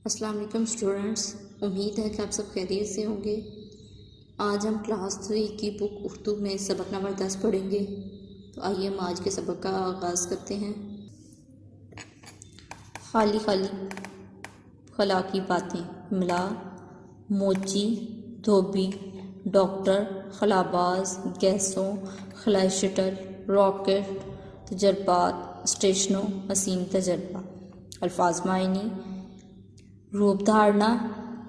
السلام علیکم اسٹوڈنٹس، امید ہے کہ آپ سب خیریت سے ہوں گے۔ آج ہم کلاس 3 کی بک اردو میں سبق نمبر 10 پڑھیں گے۔ تو آئیے ہم آج کے سبق کا آغاز کرتے ہیں۔ خالی خالی خلا کی باتیں، ملا، موچی، دھوبی، ڈاکٹر، خلاباز، گیسوں، خلائی شٹل، راکٹ، تجربات، اسٹیشنوں، حسین تجربہ۔ الفاظ معنی: روپ دھارنا،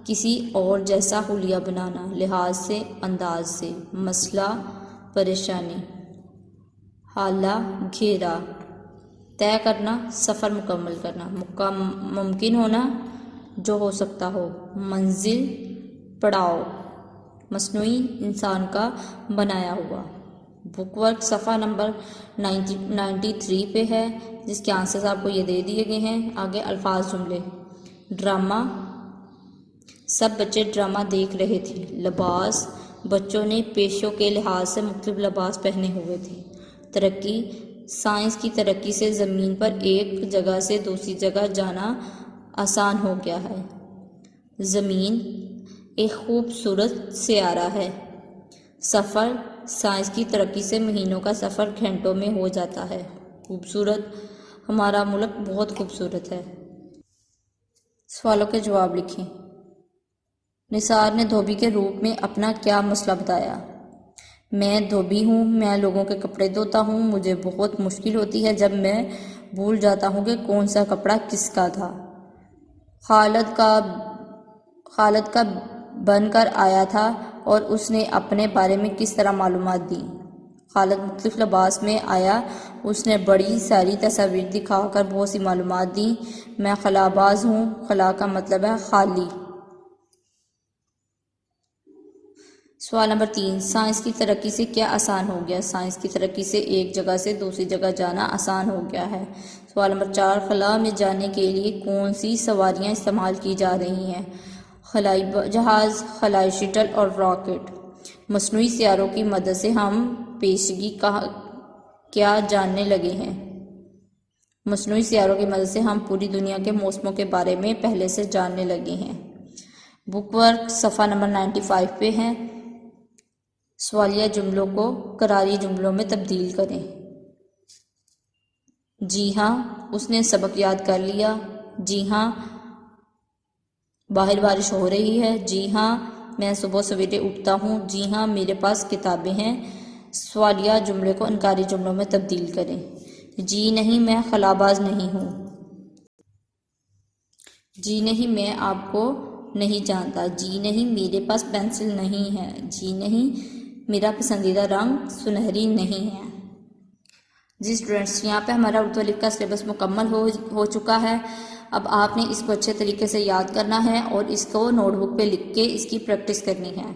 کسی اور جیسا حلیہ بنانا، لحاظ سے، انداز سے۔ مسئلہ، پریشانی۔ حالہ، گھیرا۔ طے کرنا، سفر مکمل کرنا۔ ممکن ہونا، جو ہو سکتا ہو۔ منزل، پڑاؤ۔ مصنوعی، انسان کا بنایا ہوا۔ بک ورک صفحہ نمبر 93 پہ ہے، جس کے آنسرز آپ کو یہ دے دیے گئے ہیں۔ آگے الفاظ جملے۔ ڈرامہ، سب بچے ڈرامہ دیکھ رہے تھے۔ لباس، بچوں نے پیشوں کے لحاظ سے مختلف لباس پہنے ہوئے تھے۔ ترقی، سائنس کی ترقی سے زمین پر ایک جگہ سے دوسری جگہ جانا آسان ہو گیا ہے۔ زمین، ایک خوبصورت سیارہ ہے۔ سفر، سائنس کی ترقی سے مہینوں کا سفر گھنٹوں میں ہو جاتا ہے۔ خوبصورت، ہمارا ملک بہت خوبصورت ہے۔ سوالوں کے جواب لکھیں۔ نثار نے دھوبی کے روپ میں اپنا کیا مسئلہ بتایا؟ میں دھوبی ہوں، میں لوگوں کے کپڑے دھوتا ہوں۔ مجھے بہت مشکل ہوتی ہے جب میں بھول جاتا ہوں کہ کون سا کپڑا کس کا تھا۔ خالد کا بن کر آیا تھا اور اس نے اپنے بارے میں کس طرح معلومات دیں؟ خالد مختلف لباس میں آیا، اس نے بڑی ساری تصاویر دکھا کر بہت سی معلومات دیں۔ میں خلاباز ہوں، خلا کا مطلب ہے خالی۔ سوال نمبر 3، سائنس کی ترقی سے کیا آسان ہو گیا؟ سائنس کی ترقی سے ایک جگہ سے دوسری جگہ جانا آسان ہو گیا ہے۔ سوال نمبر 4، خلا میں جانے کے لیے کون سی سواریاں استعمال کی جا رہی ہیں؟ خلائی جہاز، خلائی شٹل اور راکٹ۔ مصنوعی سیاروں کی مدد سے ہم پیشگی کیا جاننے لگے ہیں؟ مصنوعی سیاروں کی مدد سے ہم پوری دنیا کے موسموں کے بارے میں پہلے سے جاننے لگے ہیں۔ بک ورک صفحہ نمبر 95 پہ ہے۔ سوالیہ جملوں کو قراری جملوں میں تبدیل کریں۔ جی ہاں، اس نے سبق یاد کر لیا۔ جی ہاں، باہر بارش ہو رہی ہے۔ جی ہاں، میں صبح سویرے اٹھتا ہوں۔ جی ہاں، میرے پاس کتابیں ہیں۔ سوالیہ جملے کو انکاری جملوں میں تبدیل کریں۔ جی نہیں، میں خلاباز نہیں ہوں۔ جی نہیں، میں آپ کو نہیں جانتا۔ جی نہیں، میرے پاس پینسل نہیں ہے۔ جی نہیں، میرا پسندیدہ رنگ سنہری نہیں ہے۔ جی اسٹوڈنٹس، یہاں پہ ہمارا اردو الف کا سلیبس مکمل ہو چکا ہے۔ اب آپ نے اس کو اچھے طریقے سے یاد کرنا ہے اور اس کو نوٹ بک پہ لکھ کے اس کی پریکٹس کرنی ہے۔